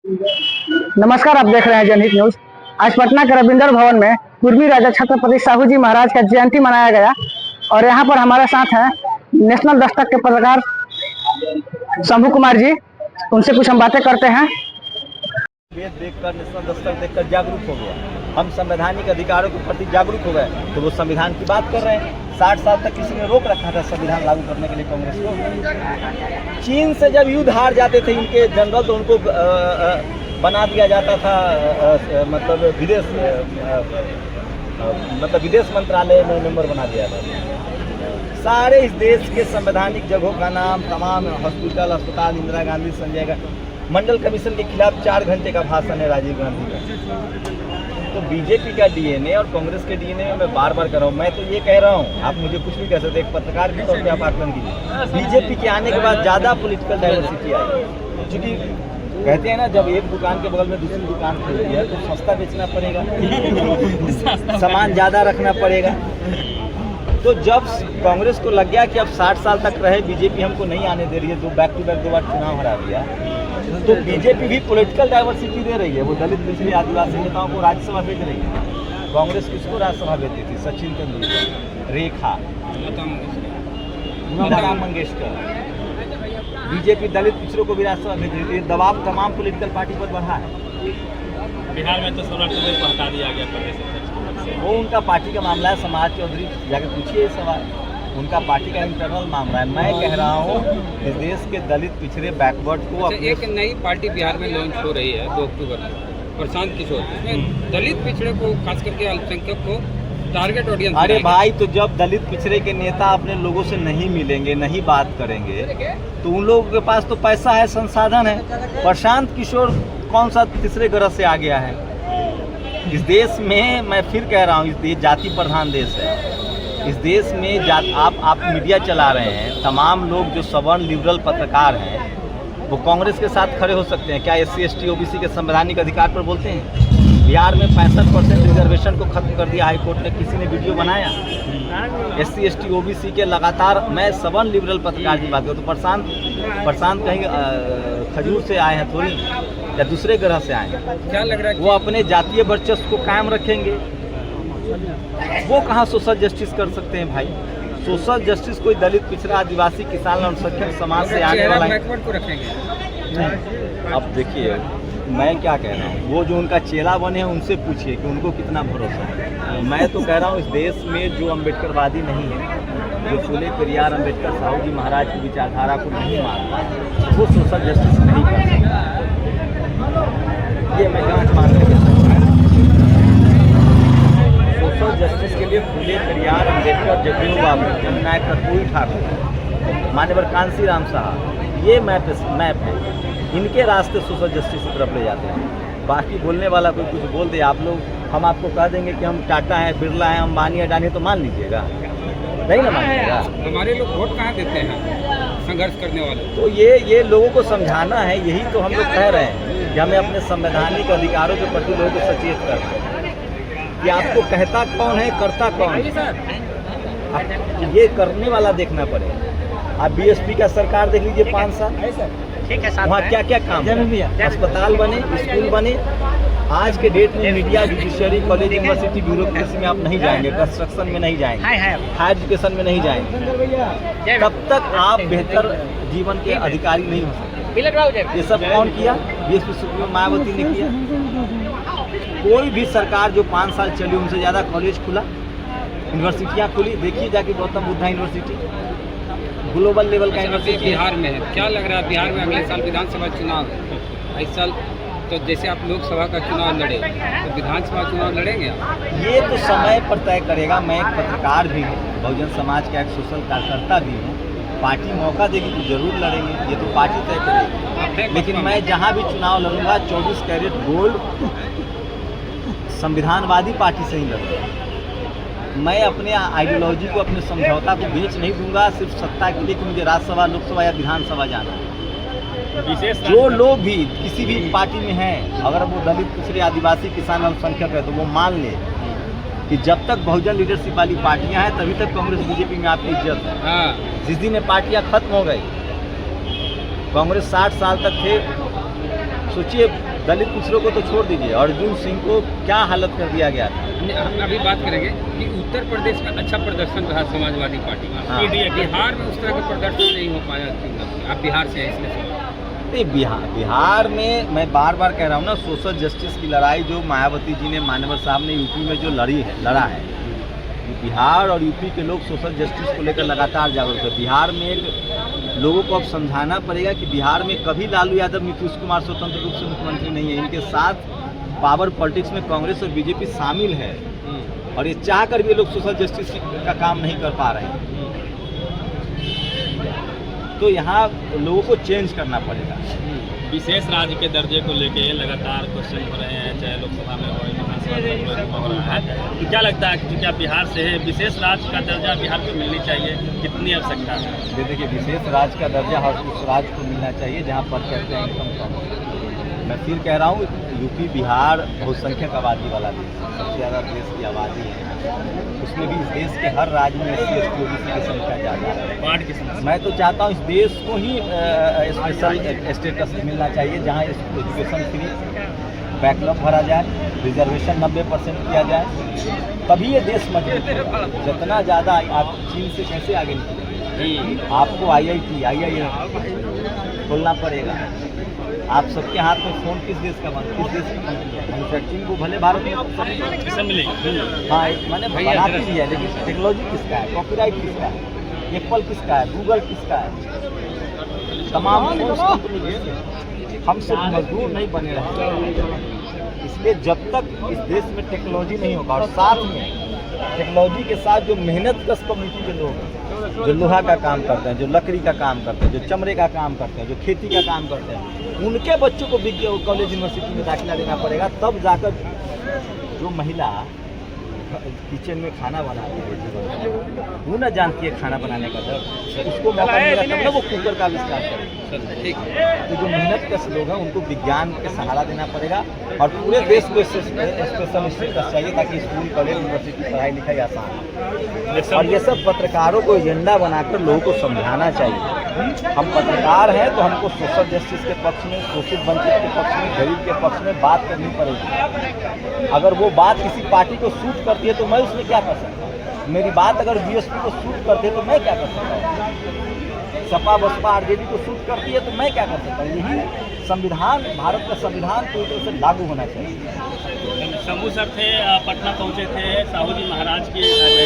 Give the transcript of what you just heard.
नमस्कार, आप देख रहे हैं जनहित न्यूज। आज पटना के रविंद्र भवन में पूर्वी राजा छत्रपति साहू जी महाराज का जयंती मनाया गया और यहाँ पर हमारे साथ हैं नेशनल दस्तक के पत्रकार शंभू कुमार जी। उनसे कुछ हम बातें करते हैं। वेद देखकर, नेशनल दस्तक देखकर जागरूक हो गया। हम संवैधानिक अधिकारों के प्रति जागरूक हो गए तो वो संविधान की बात कर रहे हैं। 60 साल तक किसी ने रोक रखा था संविधान लागू करने के लिए कांग्रेस को। चीन से जब युद्ध हार जाते थे इनके जनरल तो उनको बना दिया जाता था मतलब विदेश मंत्रालय में मेंबर बना दिया था। सारे इस देश के संवैधानिक जगहों का नाम, तमाम हॉस्पिटल, अस्पताल, इंदिरा गांधी, संजय गांधी, मंडल कमीशन के खिलाफ 4 घंटे का भाषण है राजीव गांधी का। तो बीजेपी का डीएनए और कांग्रेस के डीएनए में मैं बार बार कर रहा हूँ। मैं तो ये कह रहा हूँ, आप मुझे कुछ भी कह सकते, एक पत्रकार के तौर पर आप आकलन कीजिए। बीजेपी के आने के बाद ज़्यादा पॉलिटिकल डाइवर्सिटी आई, क्योंकि कहते हैं ना, जब एक दुकान के बगल में दूसरी दुकान खुलती है तो सस्ता बेचना पड़ेगा, सामान ज़्यादा रखना पड़ेगा। तो जब कांग्रेस को लग गया कि अब 60 साल तक रहे बीजेपी हमको नहीं आने दे रही है, 2 बैक टू बैक 2 बार चुनाव हरा दिया, तो बीजेपी भी पॉलिटिकल डाइवर्सिटी दे रही है। वो दलित, पिछड़े, आदिवासी नेताओं को राज्यसभा भेज रही है। कांग्रेस किसको राज्यसभा भेजती थी? सचिन तेंदुलकर, रेखा, लता मंगेशकर। बीजेपी दलित पिछड़ों को भी राज्यसभा भेज रही थी। दबाव तमाम पॉलिटिकल पार्टी पर बढ़ा है। बिहार में तो सोलर को हटा दिया गया प्रदेश अध्यक्ष। वो उनका पार्टी का मामला है। समाज चौधरी जाकर पूछिए सवाल, उनका पार्टी का इंटरनल मामला है। मैं कह रहा हूँ इस देश के दलित, पिछड़े, बैकवर्ड को एक नई पार्टी बिहार में लॉन्च हो रही है 2 अक्टूबर को, प्रशांत किशोर। इसमें दलित पिछड़े को, खास करके अल्पसंख्यक को टारगेट ऑडियंस। अरे भाई, तो जब दलित पिछड़े के नेता अपने लोगों से नहीं मिलेंगे, नहीं बात करेंगे, तो उन लोगों के पास तो पैसा है, संसाधन है। प्रशांत किशोर कौन सा तीसरे ग्रह से आ गया है? इस देश में, मैं फिर कह रहा हूँ, इस देश जाति प्रधान देश है। इस देश में आप मीडिया चला रहे हैं, तमाम लोग जो सवर्ण लिबरल पत्रकार हैं वो कांग्रेस के साथ खड़े हो सकते हैं क्या? SC ST OBC के संवैधानिक अधिकार पर बोलते हैं। बिहार में 65% रिजर्वेशन को खत्म कर दिया हाईकोर्ट ने, किसी ने वीडियो बनाया? SC ST OBC के लगातार, मैं सवर्ण लिबरल पत्रकार की बात करूँ तो प्रशांत कहीं खजूर से आए हैं थोड़ी, या दूसरे ग्रह से आए हैं? क्या लग रहा है वो अपने जातीय वर्चस्व को कायम रखेंगे। वो कहाँ सोशल जस्टिस कर सकते हैं भाई? सोशल जस्टिस कोई दलित, पिछड़ा, आदिवासी, किसान, अल्पसंख्यक समाज से आने वाला बैकवर्ड को रखेंगे। अब देखिए, मैं क्या कह रहा हूँ, वो जो उनका चेला बने हैं उनसे पूछिए कि उनको कितना भरोसा है। मैं तो कह रहा हूँ इस देश में जो अम्बेडकरवादी नहीं है, जो फुले पेरियार, अम्बेडकर, साहू जी महाराज की विचारधारा को नहीं मानता, वो सोशल जस्टिस नहीं कर सकता। ये मैं जांच मानने के सोशल जस्टिस के लिए फुले पेरियार, अम्बेडकर, जगदेव बाबू, जननायक कर्पूरी ठाकुर, मान्यवर कांसी राम साहब, ये मैप है। इनके रास्ते सोशल जस्टिस की तरफ ले जाते हैं। बाकी बोलने वाला कोई कुछ बोल दे, आप लोग, हम आपको कह देंगे कि हम टाटा हैं, बिरला हैं, अंबानी, अडानी, तो मान लीजिएगा? नहीं ना मानिएगा। हमारे लोग वोट कहाँ देते हैं संघर्ष करने वाले? तो ये लोगों को समझाना है। यही तो हम लोग कह रहे हैं कि हमें अपने संवैधानिक अधिकारों के प्रति लोगों को सचेत करना है कि आपको कहता कौन है, करता कौन है। ये करने वाला देखना पड़ेगा। आप BSP का सरकार देख लीजिए, 5 साल, ठीक है, वहाँ क्या क्या काम, अस्पताल बने, स्कूल बने। आज के डेट में media, judiciary, college, university, bureaucracy में आप नहीं जाएंगे, कंस्ट्रक्शन में नहीं जाएंगे, हायर एजुकेशन में नहीं जाएंगे, तब तक आप बेहतर जीवन के अधिकारी नहीं हो सकते। ये सब कौन किया? BSP सुप्रीमो मायावती ने किया। कोई भी सरकार जो 5 साल चली, उनसे ज़्यादा कॉलेज खुला, यूनिवर्सिटियाँ खुली। देखिए जाके Gautam Buddha university, global level का यूनिवर्सिटी बिहार में है। क्या लग रहा है बिहार में अगले साल विधानसभा चुनाव? इस साल तो जैसे आप लोकसभा का चुनाव लड़े, तो विधानसभा चुनाव लड़ेंगे? ये तो समय पर तय करेगा। मैं एक पत्रकार भी हूँ, बहुजन समाज का एक सोशल कार्यकर्ता भी हूँ। पार्टी मौका देगी तो जरूर लड़ेंगे, ये तो पार्टी तय करेगी। लेकिन मैं जहाँ भी चुनाव लड़ूंगा 24 कैरेट गोल्ड संविधानवादी पार्टी से ही लड़ूंगा। मैं अपने आइडियोलॉजी को, अपने समझौता को बेच नहीं दूंगा सिर्फ सत्ता के लिए कि मुझे राज्यसभा, लोकसभा या विधानसभा जाना है। जो लोग भी किसी भी पार्टी में हैं, अगर वो दलित, पिछड़े, आदिवासी, किसान, अल्पसंख्यक है, तो वो मान ले कि जब तक बहुजन लीडरशिप वाली पार्टियां हैं तभी तक कांग्रेस, BJP में आपकी इज्जत है। जिस दिन ये पार्टियां खत्म हो गई, कांग्रेस 60 साल तक थे, सोचिए, दलित पिछड़ों को तो छोड़ दीजिए, अर्जुन सिंह को क्या हालत कर दिया गया था। अभी बात करेंगे कि उत्तर प्रदेश में अच्छा प्रदर्शन रहा समाजवादी पार्टी का, हाँ। बिहार में उस तरह का प्रदर्शन नहीं हो पाया। आप बिहार से हैं इसलिए नहीं, बिहार में मैं बार बार कह रहा हूँ ना, सोशल जस्टिस की लड़ाई जो मायावती जी ने, मान्यवर साहब ने यूपी में जो लड़ा है, बिहार और यूपी के लोग सोशल जस्टिस को लेकर लगातार जागरूक है। बिहार में एक लोगों को अब समझाना पड़ेगा कि बिहार में कभी लालू यादव, नीतीश कुमार स्वतंत्र रूप से मुख्यमंत्री नहीं है। इनके साथ पावर पॉलिटिक्स में कांग्रेस और बीजेपी शामिल है, और ये चाह कर भी लोग सोशल जस्टिस का काम नहीं कर पा रहे हैं। तो यहाँ लोगों को चेंज करना पड़ेगा। विशेष राज्य के दर्जे को लेके लगातार क्वेश्चन हो रहे हैं, चाहे लोकसभा में हो, विधानसभा में हो रहा है, तो क्या लगता है कि क्या बिहार से है, विशेष राज्य का दर्जा बिहार को मिलनी चाहिए, कितनी आवश्यकता है? देखिए, विशेष राज्य का दर्जा हर उस राज्य को मिलना चाहिए जहाँ पर कैपिटल इनकम कम हो। मैं फिर कह रहा हूँ, यूपी बिहार बहुसंख्यक आबादी वाला देश है, सबसे ज़्यादा देश की आबादी है, उसमें भी इस देश के हर राज्य में SC ST OBC की संख्या ज़्यादा है। बाढ़ की समस्या, मैं तो चाहता हूँ इस देश को ही स्पेशल स्टेटस मिलना चाहिए, जहाँ एजुकेशन फ्री, बैकलॉग भरा जाए, रिजर्वेशन 90% किया जाए, तभी ये देश मजबूत होगा। जितना ज़्यादा आप चीन से कैसे आगे निकलेंगे, आपको IIT खोलना पड़ेगा। आप सबके हाथ में फ़ोन किस देश का किस देश की कंपनी है? मैन्युफैक्चरिंग को भले भारत में असेंबली, हाँ, मैंने बनाती भी है, लेकिन टेक्नोलॉजी किसका है, कॉपीराइट किसका है, एप्पल किसका है, गूगल किसका है, तमाम फोन कंपनी किसके हैं? हम सिर्फ मजदूर नहीं बने रहेंगे। इसलिए जब तक इस देश में टेक्नोलॉजी नहीं होगा, और साथ में टेक्नोलॉजी के साथ जो मेहनत कश कम्युनिटी के लोग हैं, जो लोहा का काम करते हैं, जो लकड़ी का काम करते हैं, जो चमड़े का काम करते हैं, जो खेती का काम करते हैं, उनके बच्चों को कॉलेज यूनिवर्सिटी में दाखिला देना पड़ेगा। तब जाकर जो महिला किचन में खाना बनाती है, वो ना जानती है खाना बनाने का दर्द, उसको मौका मिलेगा तब ना वो कुकर का आविष्कार करेगा। ठीक है, तो जो मेहनत कश लोग हैं उनको विज्ञान के सहारा देना पड़ेगा, और पूरे देश को स्पेशल स्टेटस चाहिए, ताकि स्कूल कॉलेज यूनिवर्सिटी पढ़ाई लिखाई आसान हो। और ये सब पत्रकारों को एजेंडा बनाकर लोगों को समझाना चाहिए। हम पत्रकार हैं तो हमको सोशल जस्टिस के पक्ष में, शोषित वंचित के पक्ष में, गरीब के पक्ष में बात करनी पड़ेगी। अगर वो बात किसी पार्टी को सूट करती है तो मैं उसमें क्या कर सकता हूँ? मेरी बात अगर BSP को सूट करती है तो मैं क्या कर सकता हूँ? सपा बसपा RJD को सूट करती है तो मैं क्या कर सकता हूँ? यही संविधान, भारत का संविधान पूरी तरह से लागू होना चाहिए। शंभू सर थे, पटना पहुँचे थे, साहू जी महाराज की